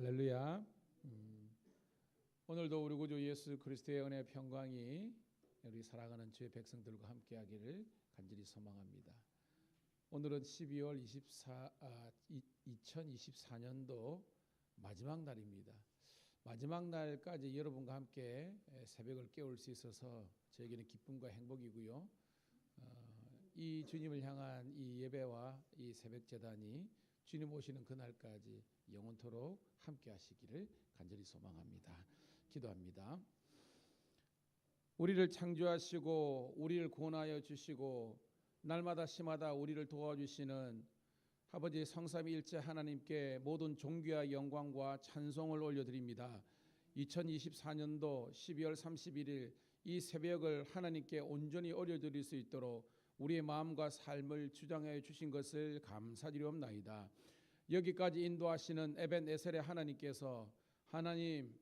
할렐루야. 오늘도 우리 구주 예수 그리스도의 은혜의 평강이 우리 사랑하는 주의 백성들과 함께하기를 간절히 소망합니다. 오늘은 12월 2024년도 마지막 날입니다. 마지막 날까지 여러분과 함께 새벽을 깨울 수 있어서 저에게는 기쁨과 행복이고요. 이 주님을 향한 이 예배와 이 새벽 제단이 주님 오시는 그날까지 영원토록 함께 하시기를 간절히 소망합니다. 기도합니다. 우리를 창조하시고 우리를 구원하여 주시고 날마다 시마다 우리를 도와주시는 아버지 성삼위일체 하나님께 모든 존귀와 영광과 찬송을 올려드립니다. 2024년도 12월 31일 이 새벽을 하나님께 온전히 올려드릴 수 있도록 우리의 마음과 삶을 주장하여 주신 것을 감사드리옵나이다. 여기까지 인도하시는 에벤에셀의 하나님께서 하나님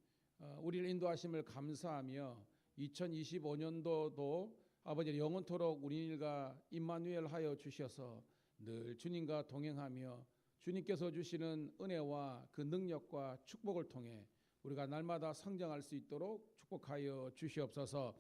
우리를 인도하심을 감사하며 2025년도도 아버지 영원토록 우리일과 임마누엘 하여 주셔서 늘 주님과 동행하며 주님께서 주시는 은혜와 그 능력과 축복을 통해 우리가 날마다 성장할 수 있도록 축복하여 주시옵소서.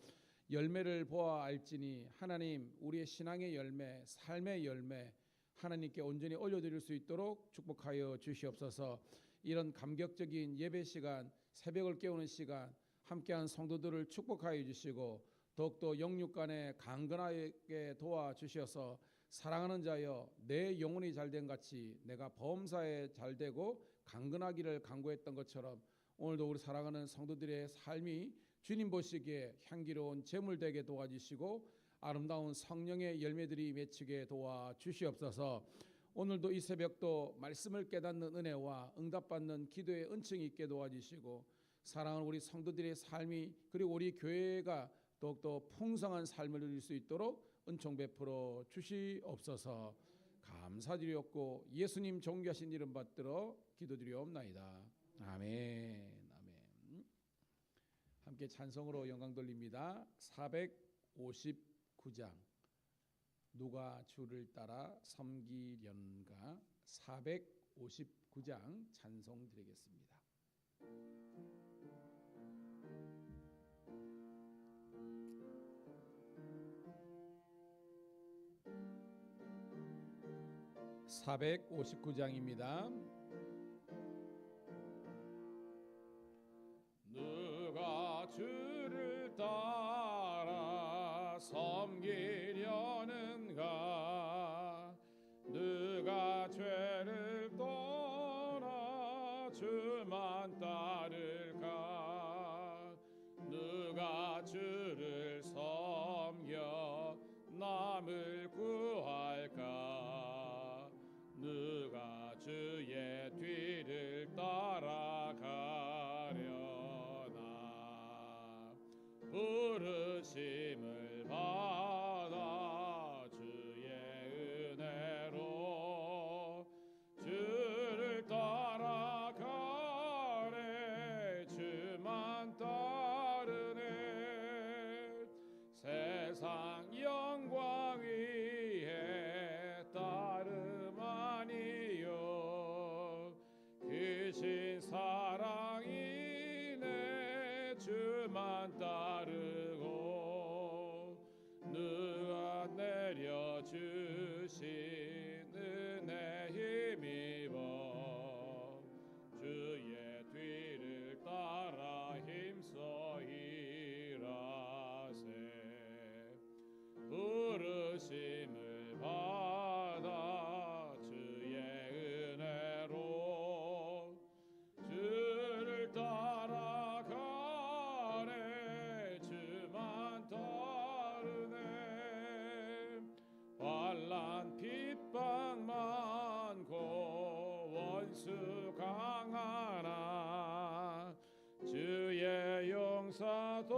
열매를 보아 알지니 하나님 우리의 신앙의 열매, 삶의 열매 하나님께 온전히 올려드릴 수 있도록 축복하여 주시옵소서. 이런 감격적인 예배 시간, 새벽을 깨우는 시간 함께한 성도들을 축복하여 주시고 더욱더 영육간에 강건하게 도와주셔서 사랑하는 자여 내 영혼이 잘된 같이 내가 범사에 잘되고 강건하기를 간구했던 것처럼 오늘도 우리 사랑하는 성도들의 삶이 주님 보시기에 향기로운 제물되게 도와주시고 아름다운 성령의 열매들이 맺히게 도와주시옵소서. 오늘도 이 새벽도 말씀을 깨닫는 은혜와 응답받는 기도의 은총이 있게 도와주시고 사랑하는 우리 성도들의 삶이 그리고 우리 교회가 더욱더 풍성한 삶을 누릴 수 있도록 은총 베풀어 주시옵소서. 감사드리옵고 예수님 존귀하신 이름 받들어 기도드리옵나이다. 아멘. 아멘. 함께 찬송으로 영광 돌립니다. 459장 누가 주를 따라 섬기련가 459장 찬송 드리겠습니다. (459장입니다) 누가 주를 따라 섬기려는가 누가 죄를 떠나 주만 따를까 누가 주를 섬겨 남을 구할까 누가 주의 뒤를 따라가려나 부르심을 받아 주의 은혜로 주를 따라가네 주만 따르네 세상 영광 위에 따름 아니요 크신 사랑이네 주만 따르고 누가 내려주신 은혜 힘입어 주의 뒤를 따라 힘써 일하세 부르심을 받아 주의 은혜로 주를 따라가네 주만 따르네 환난 핍박 많고 원수 강하나 주의 용사도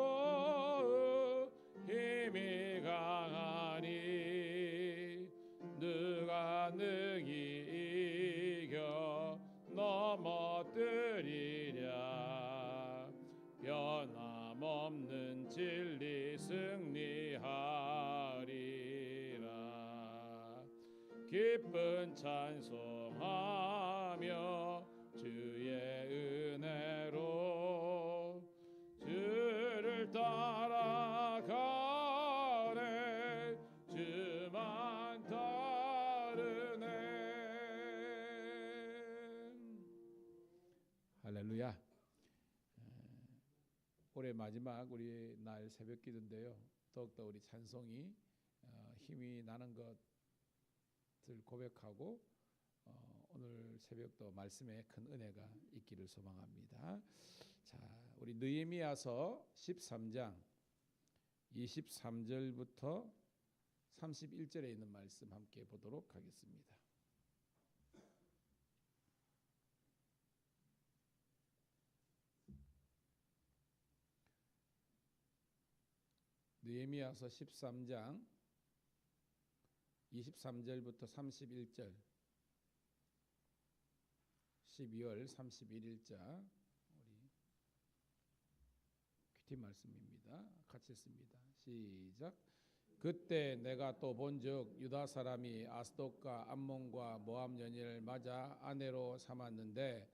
힘이 강하니 누가 능히 이겨 넘어뜨리랴 변함없는 진리 승리하리라 기쁜 찬송하며 주의 올해 마지막 우리 날 새벽 기도인데요. 더욱더 우리 찬송이 힘이 나는 것을 고백하고 오늘 새벽도 말씀에 큰 은혜가 있기를 소망합니다. 자, 우리 느헤미야서 13장 23절부터 31절에 있는 말씀 함께 보도록 하겠습니다. 느헤미야서 13장 23절부터 31절 12월 31일자 우리 큐티 말씀입니다. 같이 읽습니다. 시작. 그때 내가 또 본즉 유다 사람이 아스돗과 암몬과 모압 여인을 맞아 아내로 삼았는데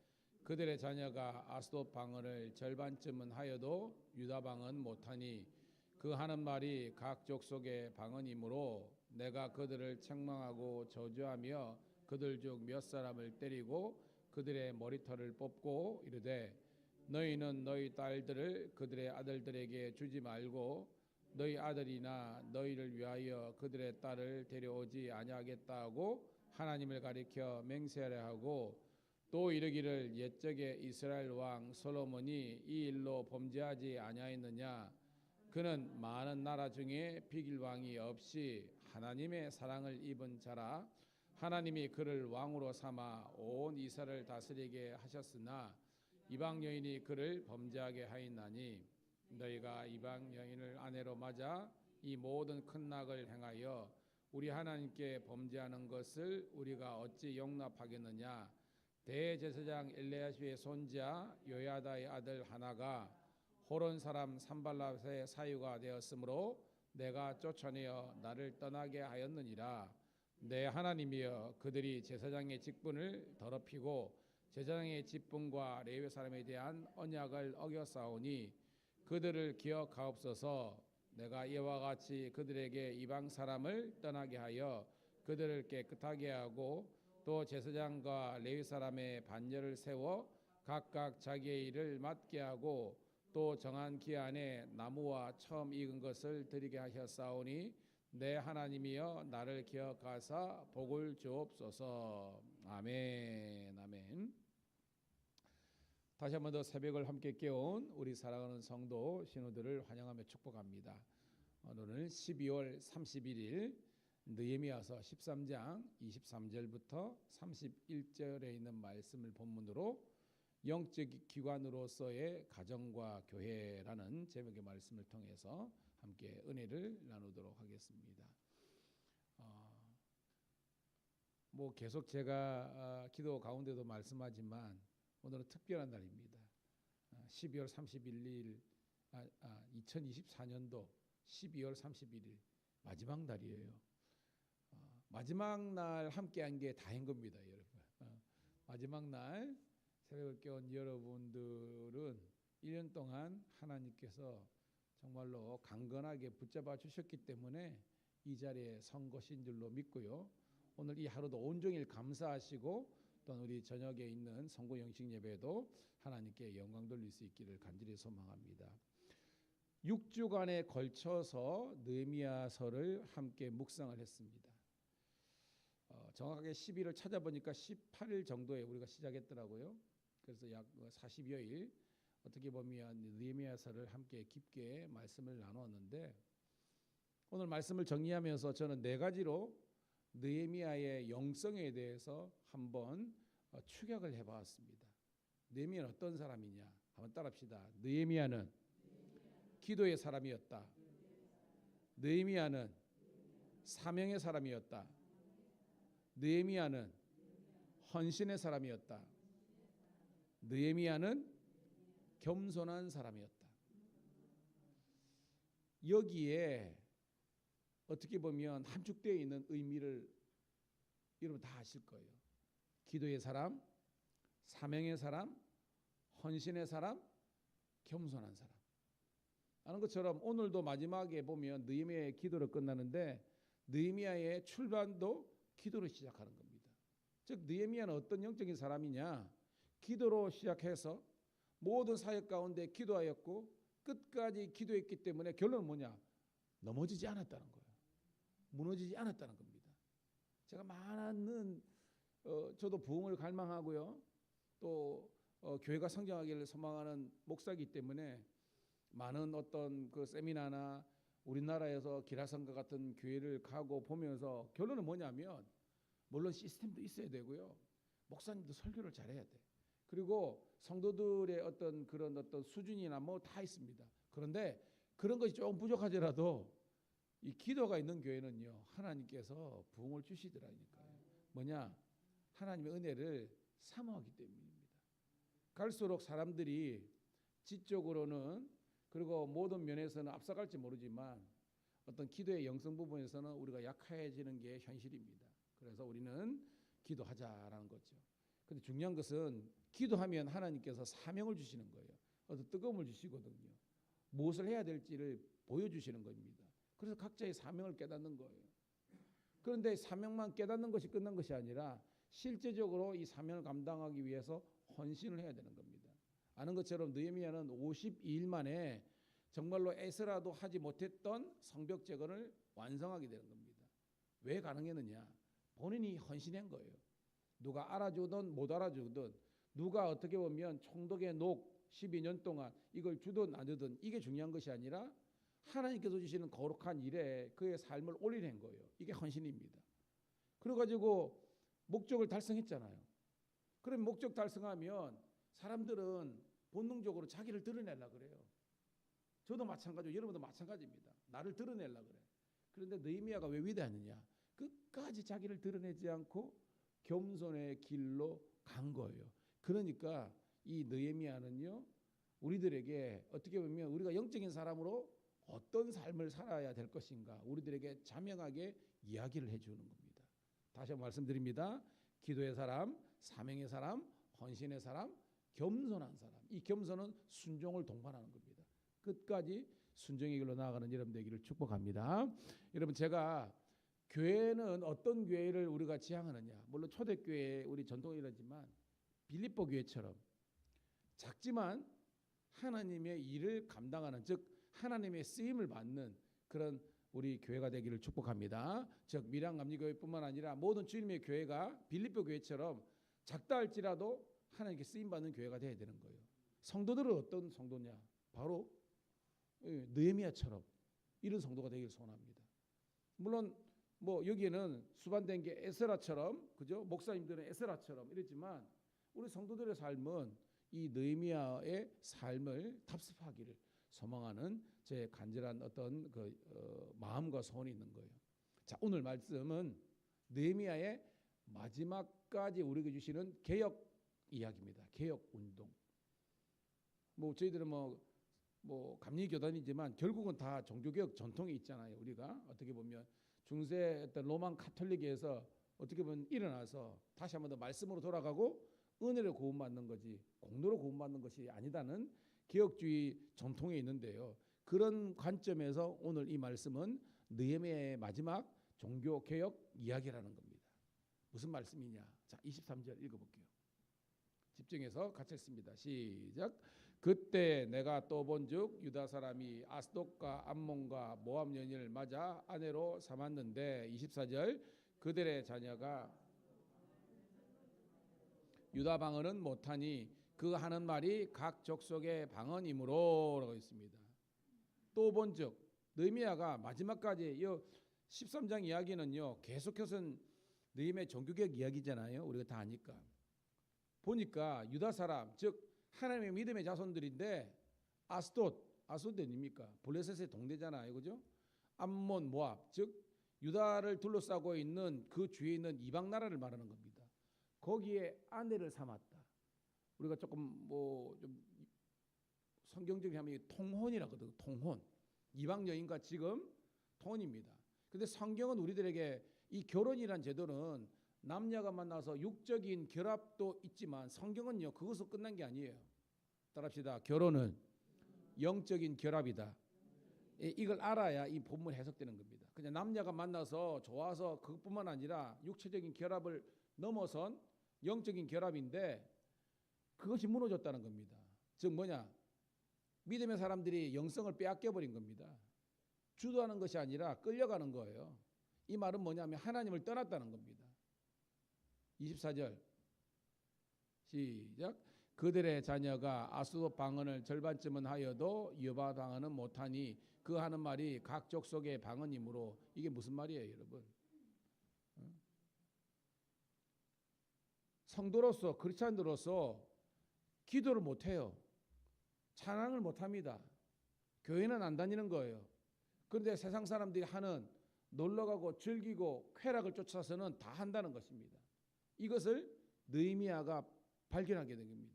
그들의 자녀가 아스돗 방언을 절반쯤은 하여도 유다 방언 못하니 그 하는 말이 각 족속의 방언이므로 내가 그들을 책망하고 저주하며 그들 중 몇 사람을 때리고 그들의 머리털을 뽑고 이르되 너희는 너희 딸들을 그들의 아들들에게 주지 말고 너희 아들이나 너희를 위하여 그들의 딸을 데려오지 아니하겠다 하고 하나님을 가리켜 맹세하려 하고 또 이르기를 옛적에 이스라엘 왕 솔로몬이 이 일로 범죄하지 아니하였느냐. 그는 많은 나라 중에 비길 왕이 없이 하나님의 사랑을 입은 자라. 하나님이 그를 왕으로 삼아 온 이스라엘을 다스리게 하셨으나 이방 여인이 그를 범죄하게 하였나니 너희가 이방 여인을 아내로 맞아 이 모든 큰 낙을 행하여 우리 하나님께 범죄하는 것을 우리가 어찌 용납하겠느냐. 대제사장 엘리야십의 손자 요야다의 아들 하나가 호론 사람 산발랏의 사유가 되었으므로 내가 쫓아내어 나를 떠나게 하였느니라. 내 하나님이여 그들이 제사장의 직분을 더럽히고 제사장의 직분과 레위 사람에 대한 언약을 어겼사오니 그들을 기억하옵소서. 내가 이와 같이 그들에게 이방 사람을 떠나게 하여 그들을 깨끗하게 하고 또 제사장과 레위 사람의 반열을 세워 각각 자기의 일을 맡게 하고 또 정한 기한에 나무와 처음 익은 것을 드리게 하셨사오니 내 하나님이여 나를 기억하사 복을 주옵소서. 아멘. 아멘. 다시 한 번 더 새벽을 함께 깨운 우리 사랑하는 성도 신우들을 환영하며 축복합니다. 오늘은 12월 31일 느헤미야서 13장 23절부터 31절에 있는 말씀을 본문으로 영적 기관으로서의 가정과 교회라는 제목의 말씀을 통해서 함께 은혜를 나누도록 하겠습니다. 계속 제가 기도 가운데도 말씀하지만 오늘은 특별한 날입니다. 12월 31일 2024년도 12월 31일 마지막 날이에요. 마지막 날 함께한 게 다인 겁니다, 여러분. 마지막 날 새벽을 깨운 여러분들은 1년 동안 하나님께서 정말로 강건하게 붙잡아 주셨기 때문에 이 자리에 선 것인 줄로 믿고요. 오늘 이 하루도 온종일 감사하시고 또한 우리 저녁에 있는 성구 영식 예배도 하나님께 영광 돌릴 수 있기를 간절히 소망합니다. 6주간에 걸쳐서 느헤미야서를 함께 묵상을 했습니다. 정확하게 10일을 찾아보니까 18일 정도에 우리가 시작했더라고요. 그래서 약 40여일 어떻게 보면 느헤미야서를 함께 깊게 말씀을 나누었는데 오늘 말씀을 정리하면서 저는 4가지로 느헤미야의 영성에 대해서 한번 추격을 해봤습니다. 느헤미야는 어떤 사람이냐? 한번 따라합시다. 느헤미야는 기도의 사람이었다. 느헤미야는 사명의 사람이었다. 느헤미야는 헌신의 사람이었다. 느헤미야는 겸손한 사람이었다. 여기에 어떻게 보면 함축되어 있는 의미를 여러분 다 아실 거예요. 기도의 사람, 사명의 사람, 헌신의 사람, 겸손한 사람. 아는 것처럼 오늘도 마지막에 보면 느헤미야의 기도로 끝나는데 느헤미야의 출발도 기도로 시작하는 겁니다. 즉 느헤미야는 어떤 영적인 사람이냐? 기도로 시작해서 모든 사역 가운데 기도하였고 끝까지 기도했기 때문에 결론은 뭐냐? 넘어지지 않았다는 거예요. 무너지지 않았다는 겁니다. 제가 많은 저도 부흥을 갈망하고요. 또 교회가 성장하기를 소망하는 목사이기 때문에 많은 어떤 그 세미나나 우리나라에서 기라성과 같은 교회를 가고 보면서 결론은 뭐냐면 물론 시스템도 있어야 되고요. 목사님도 설교를 잘해야 돼. 그리고 성도들의 어떤 그런 어떤 수준이나 뭐 다 있습니다. 그런데 그런 것이 조금 부족하더라도 이 기도가 있는 교회는요, 하나님께서 부흥을 주시더라니까요. 뭐냐? 하나님의 은혜를 사모하기 때문입니다. 갈수록 사람들이 지적으로는 그리고 모든 면에서는 앞서갈지 모르지만 어떤 기도의 영성 부분에서는 우리가 약해지는 게 현실입니다. 그래서 우리는 기도하자라는 거죠. 근데 중요한 것은 기도하면 하나님께서 사명을 주시는 거예요. 어떤 뜨거움을 주시거든요. 무엇을 해야 될지를 보여주시는 겁니다. 그래서 각자의 사명을 깨닫는 거예요. 그런데 사명만 깨닫는 것이 끝난 것이 아니라 실제적으로 이 사명을 감당하기 위해서 헌신을 해야 되는 겁니다. 아는 것처럼 느헤미야는 52일 만에 정말로 에스라도 하지 못했던 성벽 재건을 완성하게 되는 겁니다. 왜 가능했느냐? 본인이 헌신한 거예요. 누가 알아주든 못 알아주든 누가 어떻게 보면 총독의 녹 12년 동안 이걸 주든 안 주든 이게 중요한 것이 아니라 하나님께서 주시는 거룩한 일에 그의 삶을 올리는 거예요. 이게 헌신입니다. 그래가지고 목적을 달성했잖아요. 그럼 목적 달성하면 사람들은 본능적으로 자기를 드러내려고 그래요. 저도 마찬가지고 여러분도 마찬가지입니다. 나를 드러내려고 그래. 그런데 느헤미야가 왜 위대하느냐? 끝까지 자기를 드러내지 않고 겸손의 길로 간 거예요. 그러니까 이 느헤미야는요, 우리들에게 어떻게 보면 우리가 영적인 사람으로 어떤 삶을 살아야 될 것인가 우리들에게 자명하게 이야기를 해주는 겁니다. 다시 한번 말씀드립니다. 기도의 사람, 사명의 사람, 헌신의 사람, 겸손한 사람. 이 겸손은 순종을 동반하는 겁니다. 끝까지 순종의 길로 나아가는 여러분 되기를 축복합니다. 여러분, 제가 교회는 어떤 교회를 우리가 지향하느냐? 물론 초대교회 우리 전통이라지만 빌립보 교회처럼 작지만 하나님의 일을 감당하는, 즉 하나님의 쓰임을 받는 그런 우리 교회가 되기를 축복합니다. 즉 밀양감리교회뿐만 아니라 모든 주님의 교회가 빌립보 교회처럼 작다 할지라도 하나님께 쓰임 받는 교회가 되어야 되는 거예요. 성도들은 어떤 성도냐? 바로 느헤미야처럼 이런 성도가 되기를 소원합니다. 물론 뭐 여기에는 수반된 게 에스라처럼, 그죠? 목사님들은 에스라처럼 이랬지만 우리 성도들의 삶은 이 느헤미야의 삶을 답습하기를 소망하는 제 간절한 어떤 마음과 소원이 있는 거예요. 자, 오늘 말씀은 느헤미야의 마지막까지 우리에게 주시는 개혁 이야기입니다. 개혁 운동. 뭐 저희들은 뭐 감리교단이지만 결국은 다 종교개혁 전통이 있잖아요. 우리가 어떻게 보면 중세 어떤 로만 카톨릭에서 어떻게 보면 일어나서 다시 한번 더 말씀으로 돌아가고 은혜를 구원받는 거지 공로로 구원받는 것이 아니다는 개혁주의 전통에 있는데요. 그런 관점에서 오늘 이 말씀은 느헤미야의 마지막 종교개혁 이야기라는 겁니다. 무슨 말씀이냐? 자, 23절 읽어볼게요. 집중해서 같이 읽습니다. 시작. 그때 내가 또 본즉 유다 사람이 아스돗과 암몬과 모압 여인을 맞아 아내로 삼았는데 24절 그들의 자녀가 유다 방언은 못하니 그 하는 말이 각 족속의 방언이므로 라고 있습니다. 또 본즉 느헤미야가 마지막까지 이 13장 이야기는요 계속해서 느헤미야의 종교개혁 이야기잖아요. 우리가 다 아니까. 보니까 유다 사람 즉 하나님의 믿음의 자손들인데 아스돗이 어디입니까? 블레셋의 동네잖아요. 그죠? 암몬, 모압 즉 유다를 둘러싸고 있는 그 주위에 있는 이방 나라를 말하는 겁니다. 거기에 아내를 삼았다. 우리가 조금 뭐 좀 성경적인 하면 통혼이라고 하거든요. 통혼. 이방 여인과 지금 통혼입니다. 근데 성경은 우리들에게 이 결혼이란 제도는 남녀가 만나서 육적인 결합도 있지만 성경은요 그것으로 끝난 게 아니에요. 따라합시다. 결혼은 영적인 결합이다. 이걸 알아야 이 본문 해석되는 겁니다. 그냥 남녀가 만나서 좋아서 그것뿐만 아니라 육체적인 결합을 넘어선 영적인 결합인데 그것이 무너졌다는 겁니다. 즉 뭐냐? 믿음의 사람들이 영성을 빼앗겨 버린 겁니다. 주도하는 것이 아니라 끌려가는 거예요. 이 말은 뭐냐면 하나님을 떠났다는 겁니다. 24절 시작. 그들의 자녀가 아스돗 방언을 절반쯤은 하여도 여호와 방언은 못하니 그 하는 말이 각 족속의 방언이므로. 이게 무슨 말이에요, 여러분? 성도로서, 크리스찬으로서 기도를 못해요. 찬양을 못합니다. 교회는 안 다니는 거예요. 그런데 세상 사람들이 하는 놀러가고 즐기고 쾌락을 쫓아서는 다 한다는 것입니다. 이것을 느헤미야가 발견하게 된 겁니다.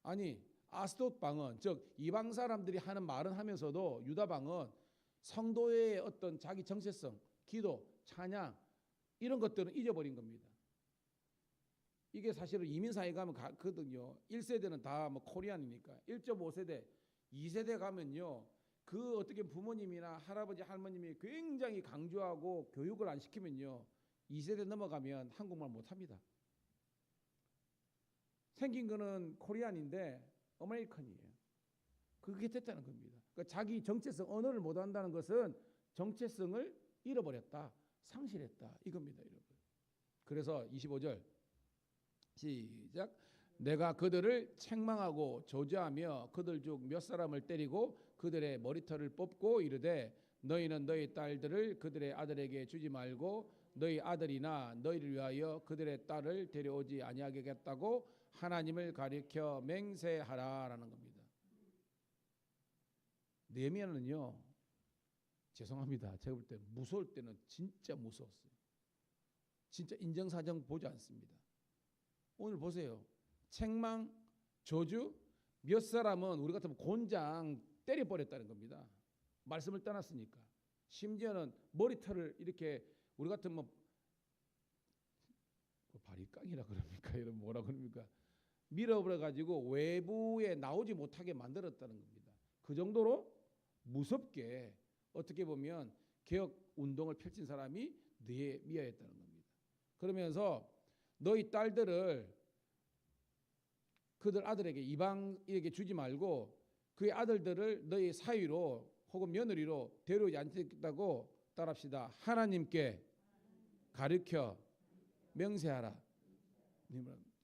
아니 아스돗 방언, 즉 이방 사람들이 하는 말은 하면서도 유다 방언, 성도의 어떤 자기 정체성, 기도, 찬양 이런 것들은 잊어버린 겁니다. 이게 사실은 이민사회 가면 가거든요. 1세대는 다 뭐 코리안이니까 1.5세대, 2세대 가면요. 그 어떻게 부모님이나 할아버지 할머님이 굉장히 강조하고 교육을 안 시키면요. 2세대 넘어가면 한국말 못합니다. 생긴 거는 코리안인데 아메리칸이에요. 그게 됐다는 겁니다. 그러니까 자기 정체성, 언어를 못한다는 것은 정체성을 잃어버렸다, 상실했다 이겁니다, 여러분. 그래서 25절 시작. 내가 그들을 책망하고 저주하며 그들 중 몇 사람을 때리고 그들의 머리털을 뽑고 이르되 너희는 너희 딸들을 그들의 아들에게 주지 말고 너희 아들이나 너희를 위하여 그들의 딸을 데려오지 아니하겠다고 하나님을 가리켜 맹세하라라는 겁니다. 느헤미야는요, 죄송합니다. 제가 볼 때 무서울 때는 진짜 무서웠어요. 진짜 인정사정 보지 않습니다. 오늘 보세요. 책망, 저주, 몇 사람은 우리 같으면 곤장 때려버렸다는 겁니다. 말씀을 떠났으니까. 심지어는 머리털을 이렇게 우리 같으면 바리깡이라 그럽니까? 여러분 뭐라 그럽니까? 밀어버려가지고 외부에 나오지 못하게 만들었다는 겁니다. 그 정도로 무섭게 어떻게 보면 개혁 운동을 펼친 사람이 느헤미야였다는 겁니다. 그러면서 너희 딸들을 그들 아들에게, 이방에게 주지 말고 그의 아들들을 너희 사위로 혹은 며느리로 데려오지 않겠다고 따라합시다. 하나님께 가르쳐 맹세하라.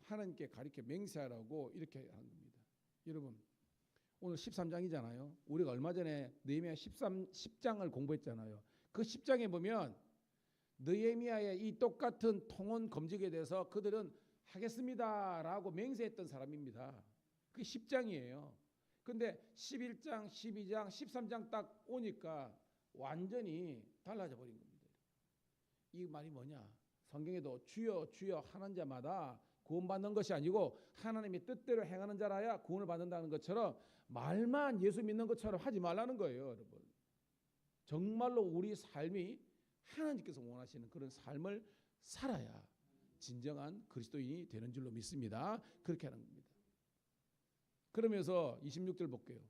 하나님께 가르쳐 맹세하라고 이렇게 하는 겁니다. 여러분 오늘 13장이잖아요. 우리가 얼마 전에 느헤미야 10장을 공부했잖아요. 그 10장에 보면 느헤미야의 이 똑같은 통혼 검직에 대해서 그들은 하겠습니다라고 맹세했던 사람입니다. 그게 10장이에요. 근데 11장, 12장, 13장 딱 오니까 완전히 달라져 버린 겁니다. 이 말이 뭐냐? 성경에도 주여 주여 하는 자마다 구원받는 것이 아니고 하나님의 뜻대로 행하는 자라야 구원을 받는다는 것처럼 말만 예수 믿는 것처럼 하지 말라는 거예요, 여러분. 정말로 우리 삶이 하나님께서 원하시는 그런 삶을 살아야 진정한 그리스도인이 되는 줄로 믿습니다. 그렇게 하는 겁니다. 그러면서 26절 볼게요.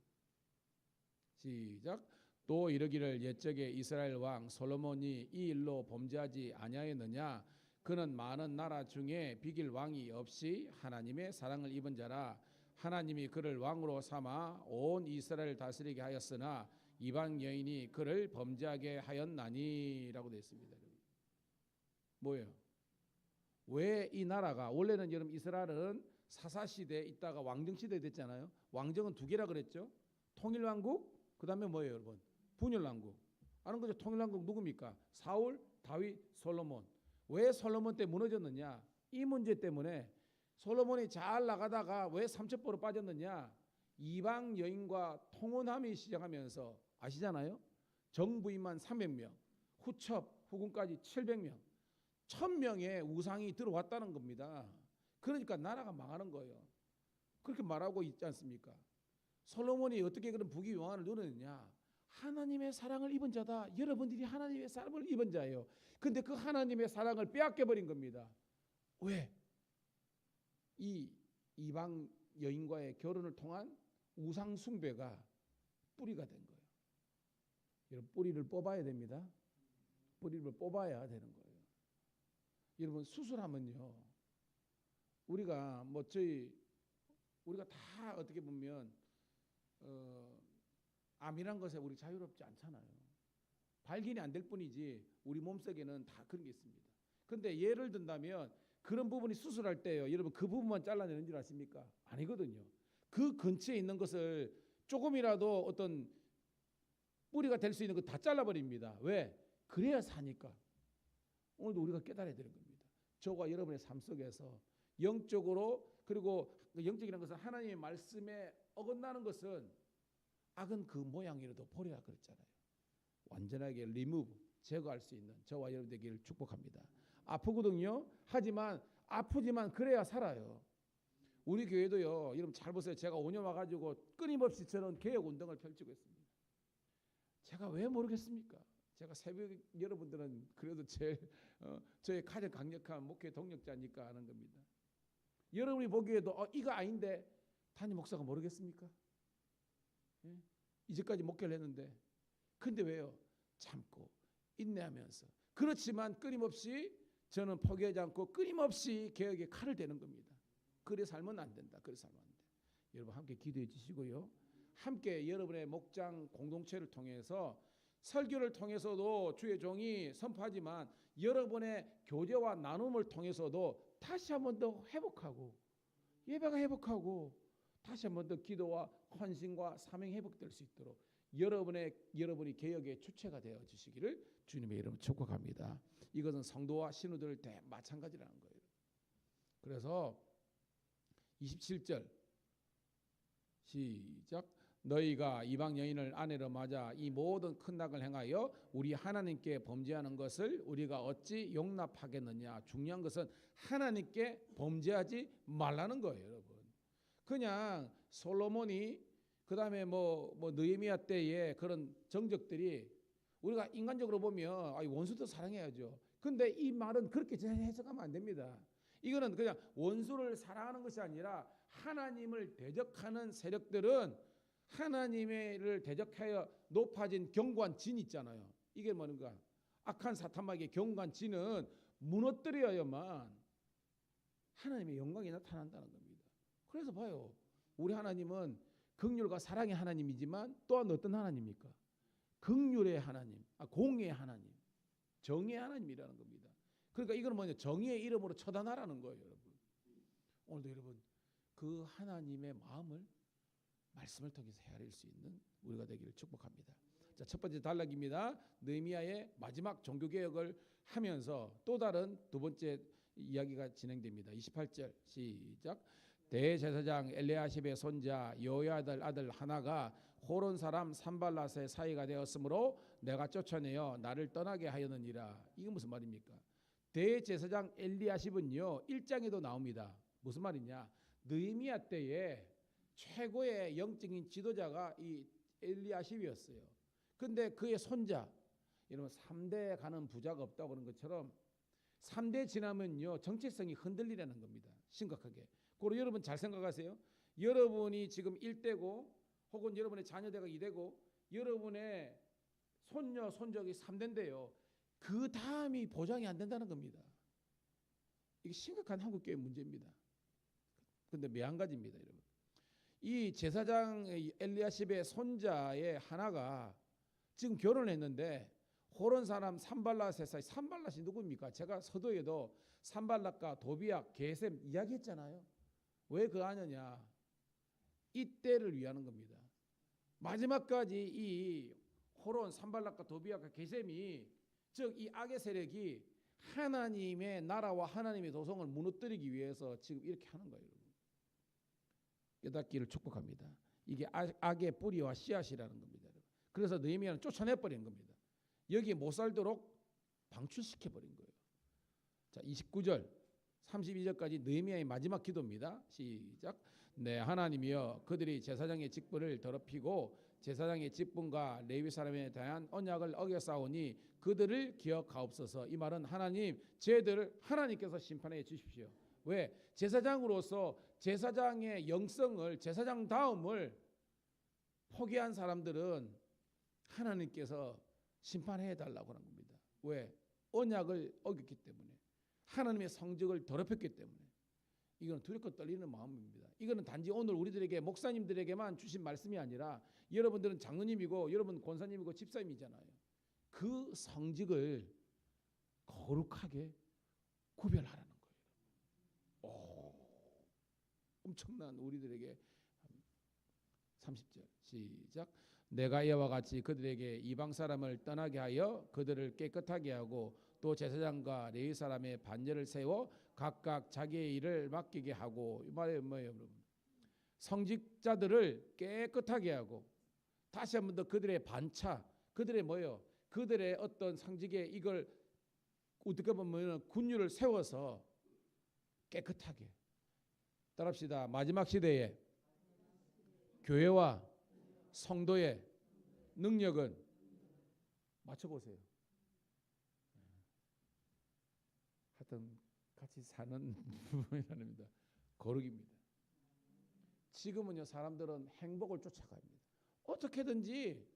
시작. 또 이르기를 옛적에 이스라엘 왕 솔로몬이 이 일로 범죄하지 아니하였느냐? 그는 많은 나라 중에 비길 왕이 없이 하나님의 사랑을 입은 자라. 하나님이 그를 왕으로 삼아 온 이스라엘을 다스리게 하였으나 이방 여인이 그를 범죄하게 하였나니라고 되어 있습니다. 뭐예요? 왜 이 나라가, 원래는 여러분 이스라엘은 사사시대에 있다가 왕정시대에 됐잖아요. 왕정은 두 개라 그랬죠. 통일왕국, 그 다음에 뭐예요 여러분? 분열왕국. 아는 거죠? 통일왕국 누굽니까? 사울, 다윗, 솔로몬. 왜 솔로몬 때 무너졌느냐? 이 문제 때문에. 솔로몬이 잘 나가다가 왜 삼천포로 빠졌느냐? 이방 여인과 통혼함이 시작하면서 아시잖아요. 정부인만 300명, 후첩, 후군까지 700명, 1000명의 우상이 들어왔다는 겁니다. 그러니까 나라가 망하는 거예요. 그렇게 말하고 있지 않습니까? 솔로몬이 어떻게 그런 부귀 영화를 누렸느냐? 하나님의 사랑을 입은 자다. 여러분들이 하나님의 사랑을 입은 자예요. 근데 그 하나님의 사랑을 빼앗겨 버린 겁니다. 왜? 이 이방 여인과의 결혼을 통한 우상 숭배가 뿌리가 된 거예요. 여러분 뿌리를 뽑아야 됩니다. 뿌리를 뽑아야 되는 거예요. 여러분 수술하면요. 우리가 다 어떻게 보면 암이란 것에 우리 자유롭지 않잖아요. 발견이 안 될 뿐이지 우리 몸속에는 다 그런 게 있습니다. 근데 예를 든다면 그런 부분이 수술할 때요, 여러분 그 부분만 잘라내는 줄 아십니까? 아니거든요. 그 근처에 있는 것을 조금이라도 어떤 뿌리가 될 수 있는 거 다 잘라버립니다. 왜? 그래야 사니까. 오늘도 우리가 깨달아야 되는 겁니다. 저와 여러분의 삶 속에서 영적으로, 그리고 영적이라는 것은 하나님의 말씀에 어긋나는 것은 악은 그 모양이라도 버려야 그랬잖아요. 완전하게 리무브, 제거할 수 있는 저와 여러분 되기를 축복합니다. 아프거든요. 하지만 아프지만 그래야 살아요. 우리 교회도요, 여러분 잘 보세요. 제가 5년 와가지고 끊임없이 저는 개혁 운동을 펼치고 있습니다. 제가 왜 모르겠습니까? 제가 새벽, 여러분들은 그래도 저의 가장 강력한 목회 동력자니까 아는 겁니다. 여러분이 보기에도 이거 아닌데 담임 목사가 모르겠습니까? 예? 이제까지 목회를 했는데, 근데 왜요? 참고 인내하면서. 그렇지만 끊임없이 저는 포기하지 않고 끊임없이 개혁의 칼을 대는 겁니다. 그래 살면 안 된다. 그래 살면 안 돼. 여러분 함께 기도해 주시고요. 함께 여러분의 목장 공동체를 통해서, 설교를 통해서도 주의 종이 선포하지만 여러분의 교제와 나눔을 통해서도 다시 한 번 더 회복하고, 예배가 회복하고, 다시 한 번 더 기도와 헌신과 사명 회복될 수 있도록 여러분이 개혁의 주체가 되어 주시기를 주님의 이름으로 축복합니다. 이것은 성도와 신우들 마찬가지라는 거예요. 그래서 27절 시작. 너희가 이방 여인을 아내로 맞아 이 모든 큰 낙을 행하여 우리 하나님께 범죄하는 것을 우리가 어찌 용납하겠느냐. 중요한 것은 하나님께 범죄하지 말라는 거예요, 여러분. 그냥 솔로몬이 그다음에 뭐 느헤미야 때의 그런 정적들이 우리가 인간적으로 보면 원수도 사랑해야죠. 근데 이 말은 그렇게 해석하면 안 됩니다. 이거는 그냥 원수를 사랑하는 것이 아니라 하나님을 대적하는 세력들은 하나님을 대적하여 높아진 견고한 진 있잖아요. 이게 뭔가 악한 사탄마귀의 견고한 진은 무너뜨려야만 하나님의 영광이 나타난다는 겁니다. 그래서 봐요. 우리 하나님은 긍휼과 사랑의 하나님이지만 또한 어떤 하나님입니까? 긍휼의 하나님, 공의의 하나님, 정의의 하나님이라는 겁니다. 그러니까 이건 뭐냐? 정의의 이름으로 처단하라는 거예요, 여러분. 오늘도 여러분 그 하나님의 마음을 말씀을 통해서 헤아릴 수 있는 우리가 되기를 축복합니다. 자, 첫 번째 단락입니다. 느헤미야의 마지막 종교개혁을 하면서 또 다른 두 번째 이야기가 진행됩니다. 28절 시작. 대제사장 엘리야십의 손자 여호야다 아들 하나가 호론 사람 산발랏의 사이가 되었으므로 내가 쫓아내어 나를 떠나게 하였느니라. 이게 무슨 말입니까? 대제사장 엘리야십은요 1장에도 나옵니다. 무슨 말이냐? 느헤미야 때에 최고의 영적인 지도자가 이 엘리야십이었어요. 근데 그의 손자, 여러분 3대 가는 부자가 없다고 그런 것처럼 3대 지나면요 정체성이 흔들리라는 겁니다. 심각하게. 그리고 여러분 잘 생각하세요. 여러분이 지금 1대고 혹은 여러분의 자녀대가 2대고 여러분의 손녀 손적이 3대인데요. 그 다음이 보장이 안 된다는 겁니다. 이게 심각한 한국교회 문제입니다. 그런데 매한가지입니다, 여러분. 이 제사장 엘리야십의 손자의 하나가 지금 결혼했는데 호론 사람 산발랏의 사이, 산발랏이 누굽니까? 제가 서두에도 산발랏과 도비야, 게셈 이야기했잖아요. 왜 그 아느냐? 이때를 위하는 겁니다. 마지막까지 이 호론 산발랏과 도비야과 게셈이, 즉 이 악의 세력이 하나님의 나라와 하나님의 도성을 무너뜨리기 위해서 지금 이렇게 하는 거예요. 깨닫기를 축복합니다. 이게 악의 뿌리와 씨앗이라는 겁니다. 그래서 느헤미야는 쫓아내버린 겁니다. 여기에 못 살도록 방출시켜버린 거예요. 자, 29절 32절까지 느헤미야의 마지막 기도입니다. 시작. 네, 하나님이여, 그들이 제사장의 직분을 더럽히고 제사장의 직분과 레위 사람에 대한 언약을 어겼사오니 그들을 기억하옵소서. 이 말은 하나님, 쟤들을 하나님께서 심판해 주십시오. 왜? 제사장으로서 제사장의 영성을, 제사장 다음을 포기한 사람들은 하나님께서 심판해 달라고 하는 겁니다. 왜? 언약을 어겼기 때문에, 하나님의 성적을 더럽혔기 때문에. 이건 두렵고 떨리는 마음입니다. 이거는 단지 오늘 우리들에게, 목사님들에게만 주신 말씀이 아니라 여러분들은 장로님이고 여러분 권사님이고 집사님이잖아요. 그 성직을 거룩하게 구별하라는 거예요. 엄청난 우리들에게 30절 시작. 내가 이와 같이 그들에게 이방 사람을 떠나게 하여 그들을 깨끗하게 하고 또 제사장과 레위 사람의 반열을 세워 각각 자기의 일을 맡기게 하고. 이 말이 뭐예요, 여러분? 성직자들을 깨끗하게 하고 다시 한 번 더 그들의 반차, 그들의 뭐예요? 그들의 어떤 상직에 이걸 어떻게 보면 군율을 세워서 깨끗하게. 따라합시다. 마지막 시대에 교회와 성도의 능력은 맞춰보세요. 하여튼 같이 사는 부분이랍니다. 거룩입니다. 지금은요 사람들은 행복을 쫓아갑니다. 어떻게든지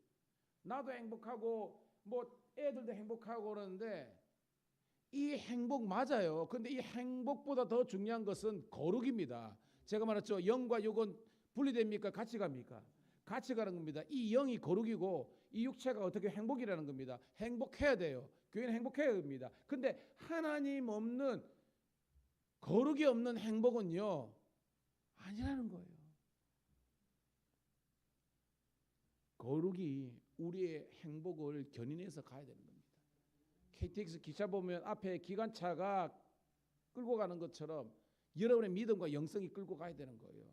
나도 행복하고 뭐 애들도 행복하고 그러는데 이 행복 맞아요. 근데 이 행복보다 더 중요한 것은 거룩입니다. 제가 말했죠. 영과 육은 분리됩니까? 같이 갑니까? 같이 가는 겁니다. 이 영이 거룩이고 이 육체가 어떻게 행복이라는 겁니다. 행복해야 돼요. 교회는 행복해야 됩니다. 근데 하나님 없는 거룩이 없는 행복은요 아니라는 거예요. 거룩이 우리의 행복을 견인해서 가야 되는 겁니다. KTX 기차 보면 앞에 기관차가 끌고 가는 것처럼 여러분의 믿음과 영성이 끌고 가야 되는 거예요.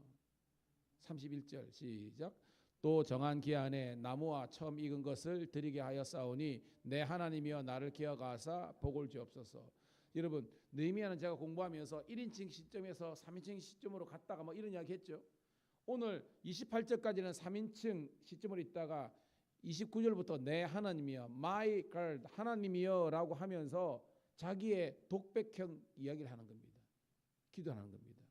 31절 시작. 또 정한 기한에 나무와 처음 익은 것을 드리게 하였사오니 내 하나님이여 나를 기억하사 복을 주옵소서. 여러분 느헤미야는 제가 공부하면서 1인칭 시점에서 3인칭 시점으로 갔다가 뭐 이런 이야기 했죠. 오늘 28절까지는 3인칭 시점으로 있다가 29절부터 내 하나님이여 my God 하나님이여 라고 하면서 자기의 독백형 이야기를 하는 겁니다. 기도하는 겁니다.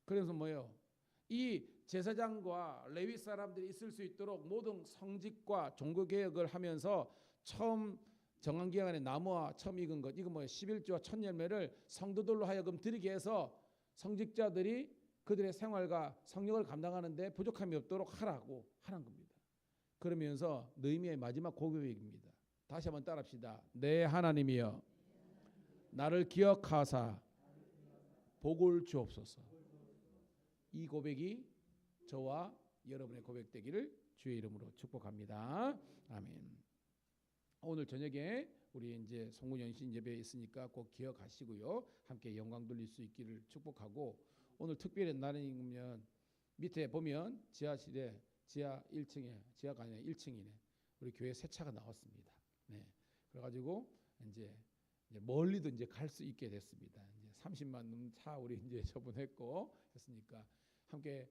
그래서 뭐예요? 이 제사장과 레위 사람들이 있을 수 있도록 모든 성직과 종교개혁을 하면서 처음 정한 기간에 나무와 처음 익은 것 이거 뭐예요? 11조와 첫 열매를 성도들로 하여금 드리게 해서 성직자들이 그들의 생활과 성령을 감당하는데 부족함이 없도록 하라고 하는 겁니다. 그러면서 느헤미야의 마지막 고백입니다. 다시 한번 따라합시다. 내 하나님이여 나를 기억하사 복을 주옵소서. 이 고백이 저와 여러분의 고백되기를 주의 이름으로 축복합니다. 아멘. 오늘 저녁에 우리 이제 송구연신 예배에 있으니까 꼭 기억하시고요. 함께 영광 돌릴 수 있기를 축복하고 오늘 특별히 날이면 밑에 보면 지하실에 지하 1층에 지하가 아니라 1층이네. 우리 교회 새 차가 나왔습니다. 네. 그래가지고 이제 멀리도 이제 갈 수 있게 됐습니다. 이제 30만 넘는 차 우리 이제 처분했고 했으니까 함께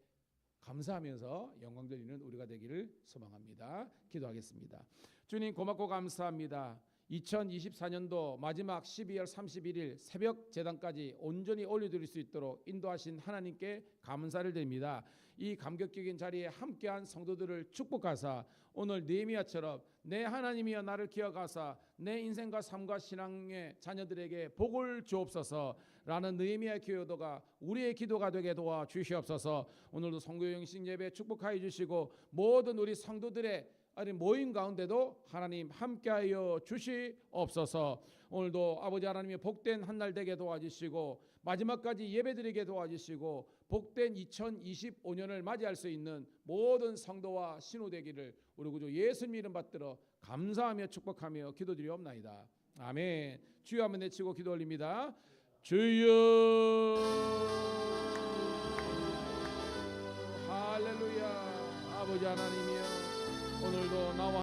감사하면서 영광 돌리는 우리가 되기를 소망합니다. 기도하겠습니다. 주님 고맙고 감사합니다. 2024년도 마지막 12월 31일 새벽 제단까지 온전히 올려드릴 수 있도록 인도하신 하나님께 감사를 드립니다. 이 감격적인 자리에 함께한 성도들을 축복하사 오늘 느헤미야처럼 내 하나님이여 나를 기억하사 내 인생과 삶과 신앙의 자녀들에게 복을 주옵소서라는 느헤미야의 기도가 우리의 기도가 되게 도와주시옵소서. 오늘도 성교영신 예배 축복하여 주시고 모든 우리 성도들의 모임 가운데도 하나님 함께하여 주시옵소서. 오늘도 아버지 하나님의 복된 한 날 되게 도와주시고 마지막까지 예배드리게 도와주시고 복된 2025년을 맞이할 수 있는 모든 성도와 신우 되기를 우리 구주 예수님 이름 받들어 감사하며 축복하며 기도드리옵나이다. 아멘. 주여 한번 내치고 기도 올립니다. 주여. 할렐루야. 아버지 하나님이여 오늘도 나와